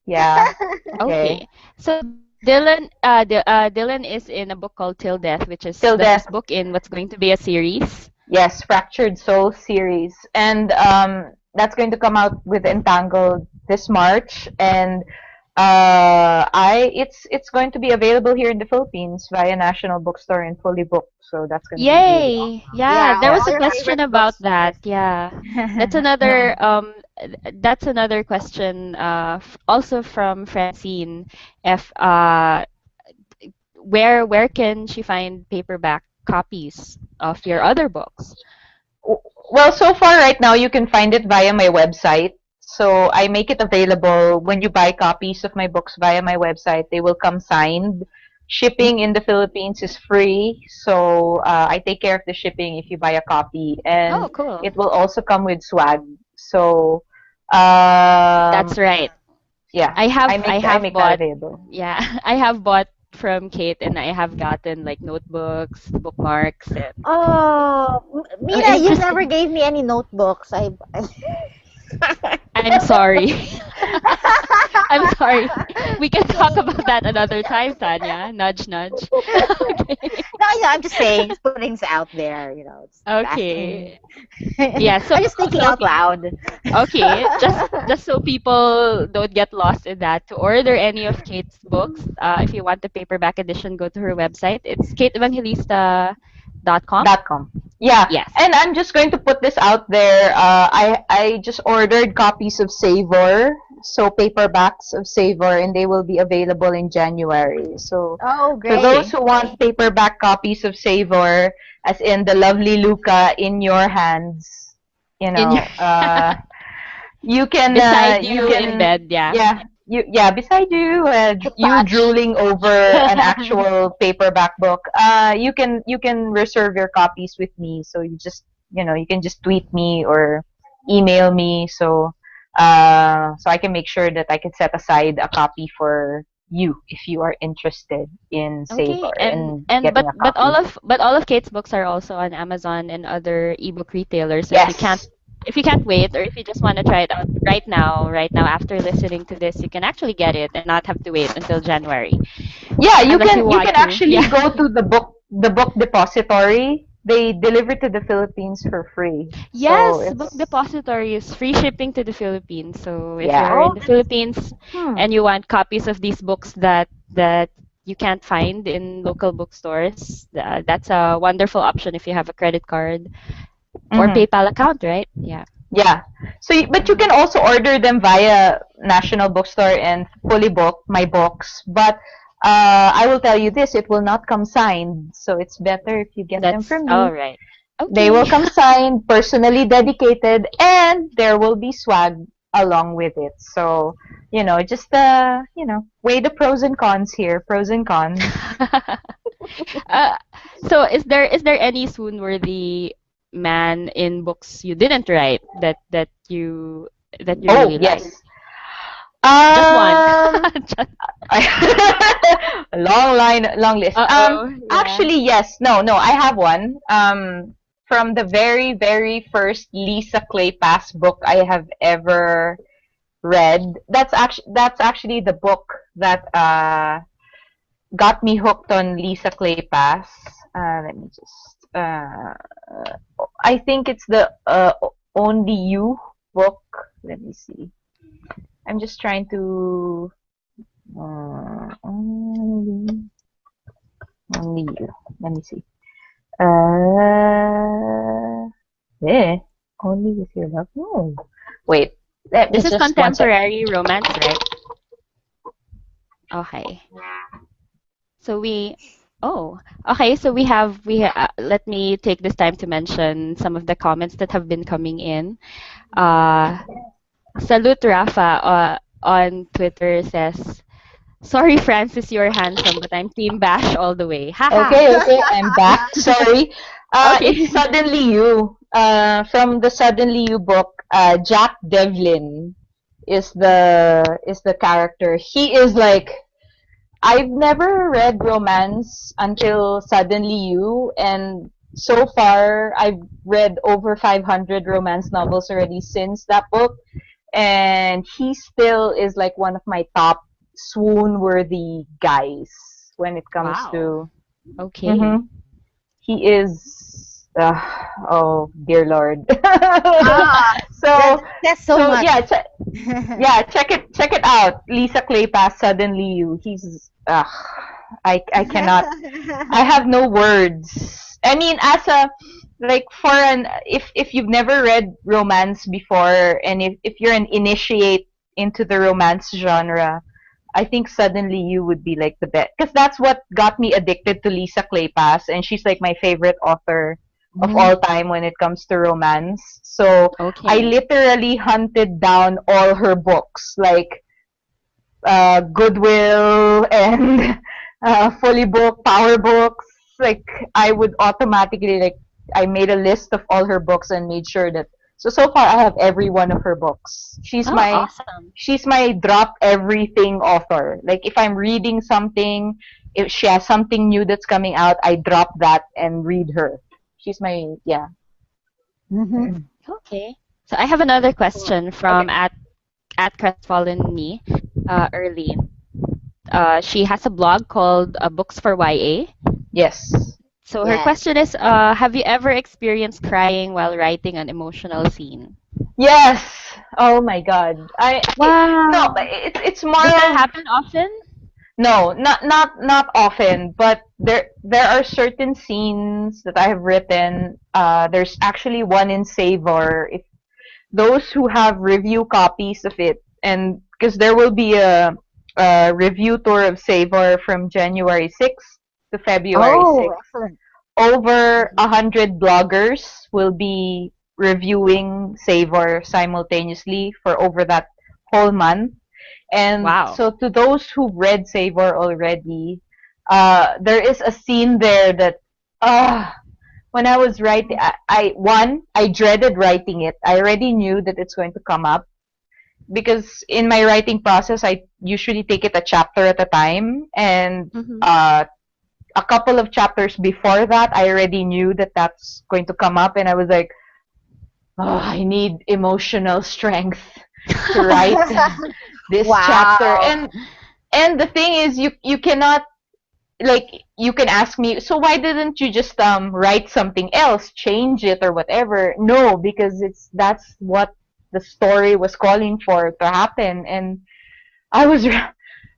yeah, okay. Okay. So Dylan is in a book called Till Death, which is the Till first Death, book in what's going to be a series. yes, Fractured Soul series. And that's going to come out with Entangled this March. And it's going to be available here in the Philippines via National Bookstore and fully booked. So that's going to be really Yay! awesome. Yeah, Yeah, there was all a your question favorite about that. bookstores. Yeah. That's Yeah. another that's another question also from Francine, if where can she find paperback copies of your other books? Well, so far right now you can find it via my website. So I make it available when you buy copies of my books via my website. They will come signed. Shipping in the Philippines is free, so I take care of the shipping if you buy a copy, and Oh, cool. it will also come with swag. So, That's right. yeah, I I have make that bought, available. yeah, I have bought from Kate, and I have gotten like notebooks, bookmarks, and Oh, Mina, you never interesting. gave me any notebooks. I'm sorry. I'm sorry. We can talk about that another time, Tanya. Nudge, nudge. Okay. No, I'm just saying, just putting this out there, just asking. Okay. Yeah, I'm just thinking so out loud. okay, just so people don't get lost in that, to order any of Kate's books, if you want the paperback edition, go to her website. It's kateevangelista.com. .com. Yeah, Yes. and I'm just going to put this out there. I just ordered copies of Savor, so paperbacks of Savor, and they will be available in January. So Oh, for those great. who want paperback copies of Savor, as in the lovely Luca in your hands, In your beside you you in can bed, yeah. yeah beside you, To you touch. drooling over an actual paperback book, you can reserve your copies with me, so you can just tweet me or email me, so I can make sure that I can set aside a copy for you if you are interested in Okay, Savor and and and getting a copy. but all of Kate's books are also on Amazon and other ebook retailers. So Yes. if you can't wait, or if you just want to try it out right now after listening to this, you can actually get it and not have to wait until January, Yeah, you unless you can want to. actually Yeah. go to the book depository. They deliver to the Philippines for free. So Yes, Book it's Depository is free shipping to the Philippines. So if yeah. you're in Oh, the that's Philippines hmm. and you want copies of these books that you can't find in local bookstores, that's a wonderful option if you have a credit card or Hmm. PayPal account, right? Yeah. Yeah. But you can Mhm. also order them via National Bookstore and Fully Book my books. But I will tell you this: it will not come signed. So it's better if you get them That's from all me. right. They will Okay. come signed, personally dedicated, and there will be swag along with it. So, just weigh the pros and cons here, pros and cons. uh, so is there any swoon-worthy man in books you didn't write that you Oh, really like? yes. Just one. Um, Just, long list. uh-oh. Yeah. Actually, yes. No, no, I have one. From the very, very first Lisa Clay Pass book I have ever read. That's actually the book that got me hooked on Lisa Clay Pass. Let me just. I think it's the Only You book. Let me see. I'm just trying to. Only, only You. Let me see. Yeah. Only with your love. No. Wait. Let me This is just one sec. contemporary romance, right? Okay. So oh, okay. So let me take this time to mention some of the comments that have been coming in. Uh, Salute Rafa on Twitter says, "Sorry, Francis, you're handsome, but I'm Team Bash all the way." Haha. Okay, okay, I'm back. Sorry. It's Okay. Suddenly You. From the Suddenly You book, Jack Devlin is the character. He is like I've never read romance until Suddenly You, and so far I've read over 500 romance novels already since that book, and he still is like one of my top swoon-worthy guys when it comes Wow. to. Okay. Mhm. He is. Oh dear Lord. Ah, so that's so so much. yeah, yeah, check it out. Lisa Claypass, Suddenly You. He's I cannot. I have no words. I mean, as a like for an if you've never read romance before, and if you're an initiate into the romance genre, I think Suddenly You would be like the best, because that's what got me addicted to Lisa Claypass, and she's like my favorite author of Mhm. all time when it comes to romance. So I Okay. literally hunted down all her books, like Goodwill and Fully Book, Power Books. Like I would automatically like I made a list of all her books and made sure that so far I have every one of her books. Oh, awesome. She's my drop everything author. Like if I'm reading something, if she has something new that's coming out, I drop that and read her. She's my yeah. Mhm. Okay. So I have another question from Okay. at Crestfallen Me, early. She has a blog called Books for YA. Yes. So her Yes. question is, have you ever experienced crying while writing an emotional scene? Yes. Oh my God. No, Wow. it's more Does that of. happen often? No, not often, but there are certain scenes that I have written. There's actually one in Savor. If those who have review copies of it, and because there will be a review tour of Savor from January 6th to February Oh, 6th. excellent. Over Mhm. 100 bloggers will be reviewing Savor simultaneously for over that whole month. And Wow. so, to those who've read Savor already, there is a scene there that, uh, when I was writing, I dreaded writing it. I already knew that it's going to come up because in my writing process, I usually take it a chapter at a time. And Mm-hmm. a couple of chapters before that, I already knew that that's going to come up. And I was like, oh, I need emotional strength to write this chapter. Wow. And the thing is, you cannot, like, you can ask me, so why didn't you just write something else, change it or whatever? No, because that's what the story was calling for to happen. And I was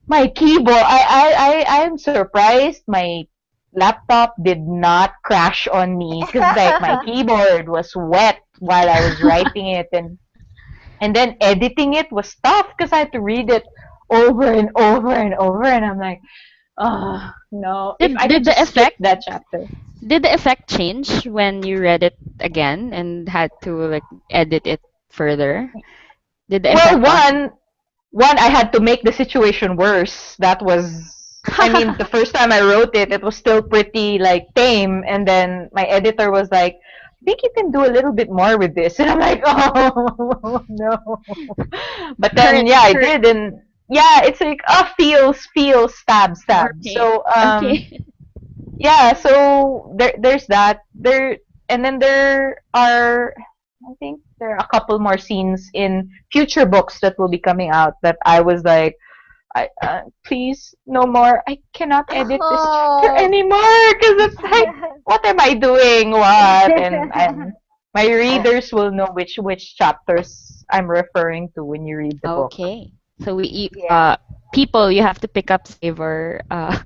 my keyboard. I'm surprised my laptop did not crash on me, because like my keyboard was wet while I was writing it, and then editing it was tough because I had to read it over and over and over, and I'm like, oh no, if I Did could the just skip effect that chapter. did the effect change when you read it again and had to like edit it further? Did the Well, effect on? one I had to make the situation worse. That was, I mean, the first time I wrote it, it was still pretty like tame, and then my editor was like, I think you can do a little bit more with this. And I'm like, oh no. But then hurt yeah, I hurt did, and yeah, it's like feels, stab, more stab. pain. So Okay. yeah, so there's that. And then there are, I think there are a couple more scenes in future books that will be coming out that I was like, please no more. I cannot edit this chapter Oh. anymore, because it's like, what am I doing? What? And my readers will know which chapters I'm referring to when you read the book. Okay. So we Yeah. people you have to pick up Savor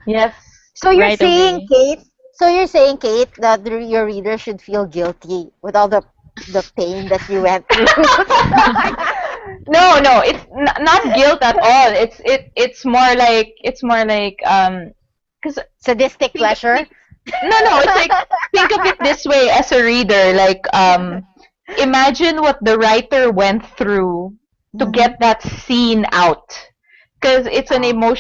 Yes. So you're right saying, away. Kate, that your reader should feel guilty with all the pain that you went through. No, it's not guilt at all. It's more like because Sadistic think pleasure. think no, it's like, think of it this way as a reader, like imagine what the writer went through to Hmm. get that scene out, because it's an Wow.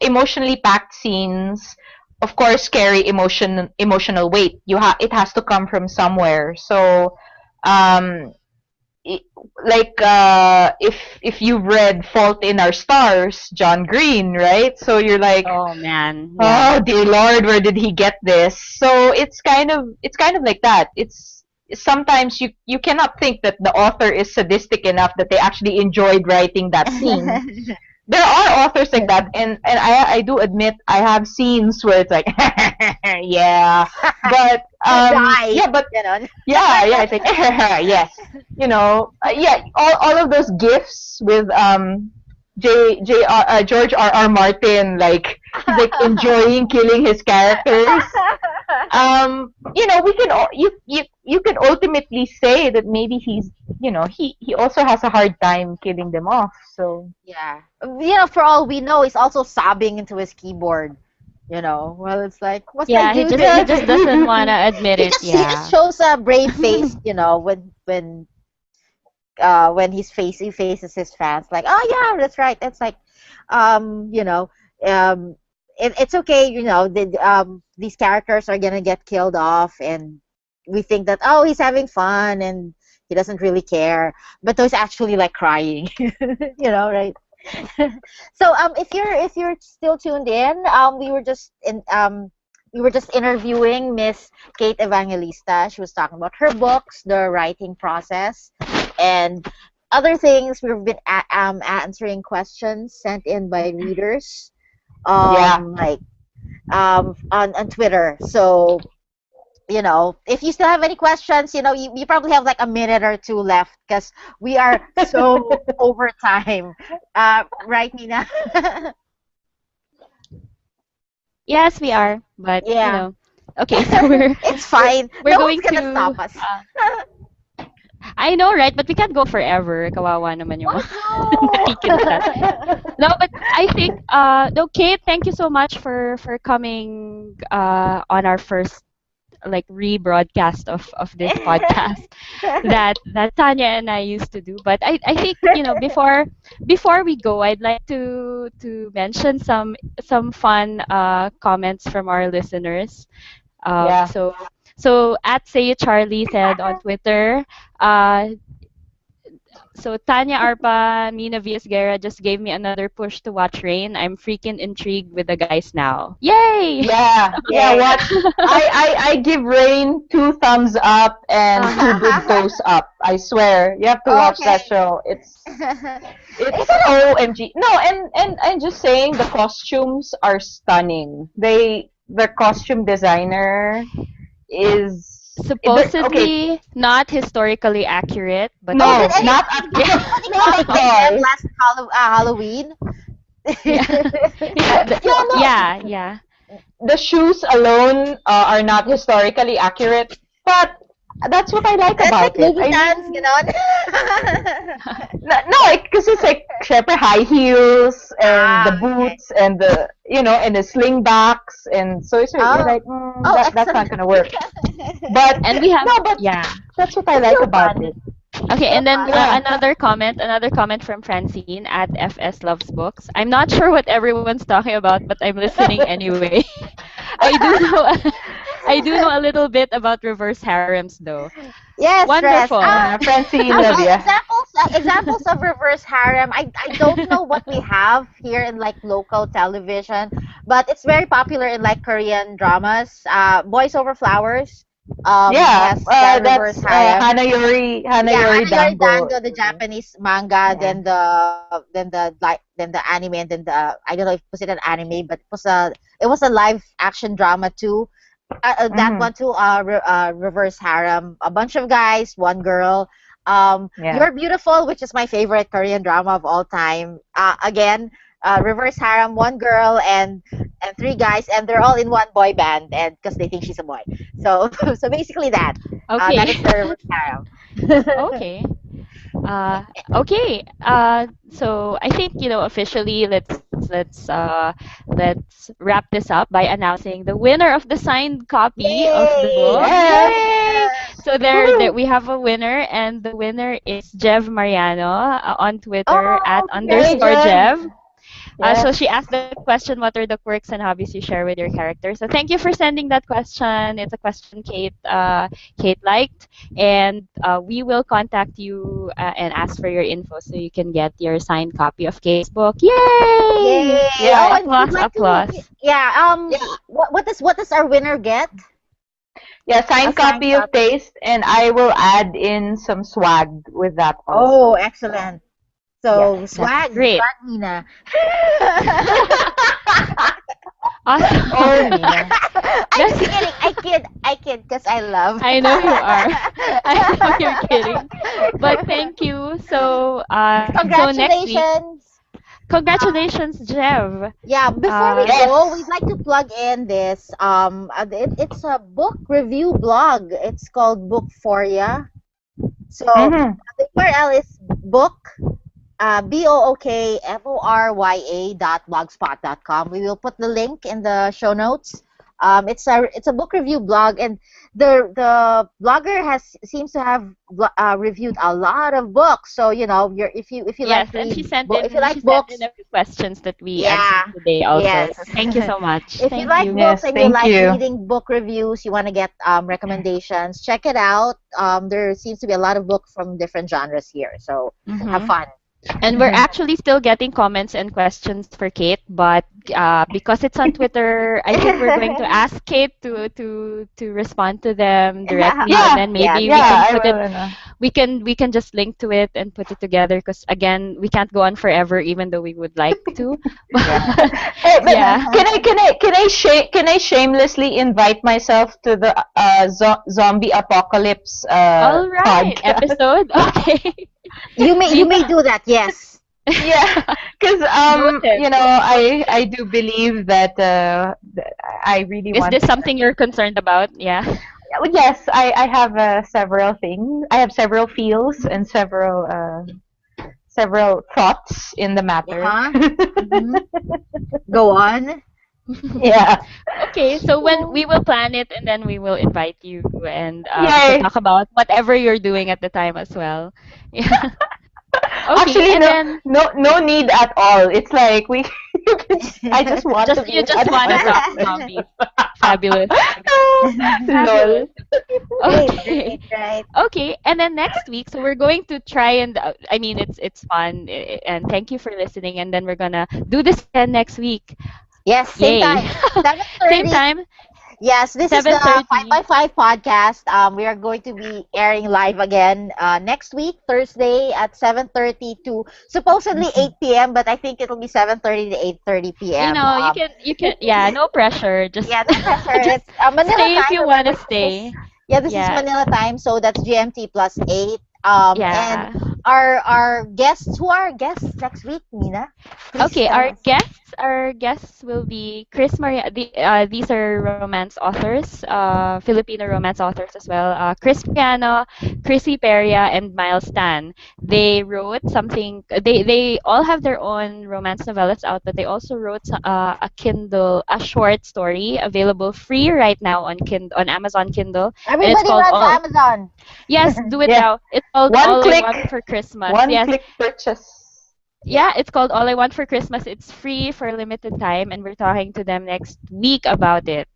emotionally packed scenes, of course carry emotional weight. It has to come from somewhere. So um i- like if you've read Fault in Our Stars, John Green, right? So you're like, Oh man, yeah. oh dear Lord, where did he get this? So it's kind of like that. It's sometimes you cannot think that the author is sadistic enough that they actually enjoyed writing that scene. There are authors like that, and I do admit I have scenes where it's like yeah, but Die, yeah, but you know. yeah, it's like yes, yeah, all of those gifs with George R. Martin, like he's like enjoying killing his characters. We can you can ultimately say that maybe he also has a hard time killing them off. So Yeah. For all we know, he's also sobbing into his keyboard. Well, it's like, what's my Yeah, he due just he date? just doesn't want to admit He it. just he just Yeah. shows a brave face, when he faces his fans, like, oh yeah, that's right. That's like, um, you know, um, it's okay. These characters are gonna get killed off, and we think that, oh, he's having fun and he doesn't really care, but he's actually like crying, right? So if you're still tuned in, we were just interviewing Miss Kate Evangelista. She was talking about her books, the writing process, and other things. We've been answering questions sent in by readers, yeah, like on Twitter. So if you still have any questions, you probably have like a minute or two left because we are so over time. Right, Nina? Yes, we are. But, Yeah. okay, so we're It's fine. we're No one's going gonna to stop us. I know, right? But we can't go forever. Kawawa naman yung Oh mga nakikinig sa atin. no! No, but I think no, Kate, thank you so much for coming on our first like rebroadcast of this podcast that Tanya and I used to do. But I think, before we go, I'd like to mention some fun comments from our listeners. Um, yeah. so so at Say Charlie said on Twitter, uh, so Tanya Arpa, Mina Viesguerra just gave me another push to watch Rain. I'm freaking intrigued with the guys now. Yay! Yeah, yeah. Yay. Watch. I give Rain 2 thumbs up and two big toes up. I swear, you have to watch Okay. that show. It's It's OMG. No, and I'm just saying the costumes are stunning. The costume designer is okay. Supposedly not historically accurate, but Oh, did No, still. not anything at, anything not like at they said all. last Halloween? Yeah. No, no. Yeah, yeah. The shoes alone are not historically accurate, but that's what I like It's like about it. I Louboutins, mean, no, because it's like syempre high heels and the Okay. boots and and the slingbacks, and so you're Oh, like, that's not excellent. gonna work. But And we have, no, but yeah. that's what I It's like still about fun. it. Okay, Still and then fun. Yeah. another comment from Francine at FS Loves Books. I'm not sure what everyone's talking about, but I'm listening anyway. I do know I do know a little bit about reverse harems though. Yes, stress. Wonderful. Francine, love ya. Examples of reverse harem. I don't know what we have here in like local television, but it's very popular in like Korean dramas. Boys Over Flowers Yeah, has that reverse that's harem. Hana Yeah, Yori Hana Yori Dango. Dango, the Japanese manga, Yeah. then the anime, and then the I don't know if it was it an anime, but it was a live action drama too. That Mm-hmm. one too. Reverse harem, a bunch of guys, one girl. Yeah. You're Beautiful, which is my favorite Korean drama of all time. Again, reverse harem, one girl and three guys, and they're all in one boy band, and because they think she's a boy. So so basically that Okay. is the reverse harem. Okay. Uh, okay. So I think, officially let's wrap this up by announcing the winner of the signed copy of the Yay! book. Yes. Yay! So there that Woohoo. we have a winner, and the winner is Jev Mariano on Twitter Oh, at Yay, underscore Jen. Jev. So she Yes. asked the question, what are the quirks and hobbies you share with your character? So thank you for sending that question. It's a question Kate liked, and we will contact you and ask for your info so you can get your signed copy of Kate's book. Yay! Yay! Oh, Yeah. and we'd Applause, like to, applause. yeah. Yeah. What does our winner get? Yeah, A signed signed copy of copy. Taste, and I will add in some swag with that Oh, also. excellent. Yes. So That's swag, great. swag, Nina. Oh, Awesome. Mina. I'm just That's kidding. I kid, because I love. I know you are. I know you're kidding. But thank you. So next week, Congratulations. congratulations, Jev. Yeah, before we Uh, go, we'd Yes. like to plug in this. It's a book review blog. It's called Bookphoria. So Mm-hmm. the URL is bookforya.blogspot.com. We will put the link in the show notes. It's a book review blog, and the blogger has seems to have reviewed a lot of books. So if you like yes, to and read if you she like sent in books, a few questions that we answered yeah, today also. yes. So thank you so much. If you Thank like you. books Yes, and you thank like you. reading book reviews, you want to get recommendations, check it out. There seems to be a lot of books from different genres here, so have Hmm. fun. And we're actually still getting comments and questions for Kate, but because it's on Twitter, I think we're going to ask Kate to respond to them directly, and Yeah. then Yes. maybe we Yeah, can I put it will. Ano. we can just link to it and put it together because again we can't go on forever even though we would like to. Yeah. But But yeah. can I shamelessly invite myself to the zombie apocalypse All right, podcast? episode. Okay. You may Mina. do that. Yes. Yeah, because Noted. I do believe that I really Is want this to. something you're concerned about? Yeah. Well, yes, I have several things. I have several feels and several thoughts in the matter. Uh-huh. Hmm. Go on. Yeah. Okay, so when we will plan it and then we will invite you and we can Yay. talk about whatever you're doing at the time as well. Yeah. Okay, Actually, and then no need at all. It's like we. I just want to just you be just want to one. talk zombies. Fabulous. Lol. Fabulous. Great, Okay. great, right. Okay, and then next week, so we're going to try and I mean it's fun and thank you for listening and then we're gonna do this again next week. Yes, same Yay. time, Same 7:30. time, Yes, this is the 5 by 7:30. 5 podcast. We are going to be airing live again next week, Thursday at 7:30 to supposedly 8 p.m., but I think it'll be 7:30 to 8:30 You p.m. know, you can yeah, no pressure. Just Yeah, no pressure. just It's Manila stay if time. you want Remember, to stay. this is Yeah. Manila time, so that's GMT plus 8. And Yeah. our guests, who are our guests next week, Nina? Please Okay, tell us. our guests will be Chris Maria. These are romance authors, Filipino romance authors as well. Chris Mariano, Chrissy Peria, and Miles Tan. They wrote something. They all have their own romance novellas out, but they also wrote a short story available free right now on Amazon Kindle, and it's Everybody called run to All. Amazon. Yes, do it Yeah. now. It's called One All I click. Want for Christmas. One Yes, click purchase. yeah, Yeah. it's called All I Want for Christmas. It's free for a limited time, and we're talking to them next week about it.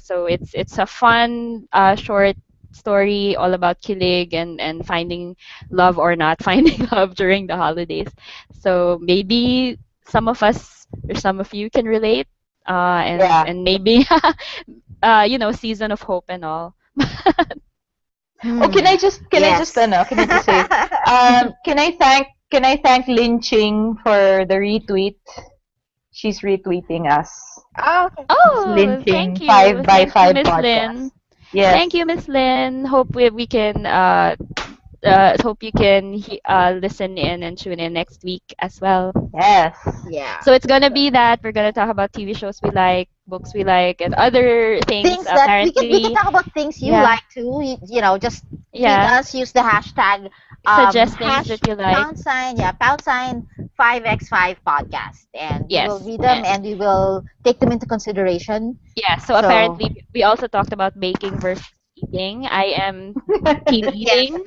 So it's a fun, short story all about kilig and finding love or not finding love during the holidays. So maybe some of us or some of you can relate, Yeah. and maybe season of hope and all. Oh, Hmm. Yes. can I just say, can I thank Lin Ching for the retweet? She's retweeting us. Oh, okay. It's Lin Oh, Ching, five by thank you, five Miss podcast. Lynn. Yes. Thank you, Miss Lynn. Hope we can hope you can listen in and tune in next week as well. Yes. Yeah. So it's gonna be that we're gonna talk about TV shows we like, books we like, and other things. Things that we can Apparently, talk about things you yeah, like too. Just tweet yeah. us, use the hashtag Suggest things hash that you like. pound sign 5x5 podcast, and we will Yes. read them and we will take them into consideration. Yeah. So So apparently, we also talked about baking versus eating. I am team yes, eating.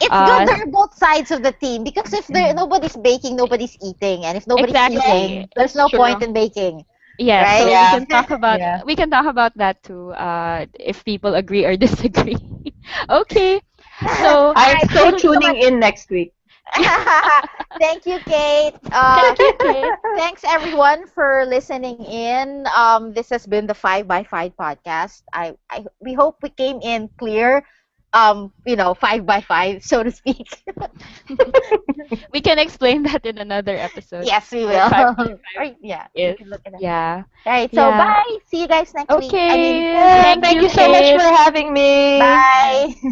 It's good Uh, there are both sides of the team because if nobody's baking, nobody's eating, and if nobody's exactly. eating, there's It's no true. point in baking, Yes, right? so Yeah, yeah. we can talk about that too. If people agree or disagree. Okay. So All I'm right, so thank you so tuning much. in next week. Thank you, Kate. thank you, Kate. Thanks everyone for listening in. This has been the 5 by 5 podcast. We hope we came in clear. 5 by 5, so to speak. We can explain that in another episode. Yes, we What will. 5 Yeah, we is. can look at that. Yeah. All right, so Yeah. bye. See you guys next week. I mean, Okay. Yeah, Thank thank you, you so much for Kate. having me. bye.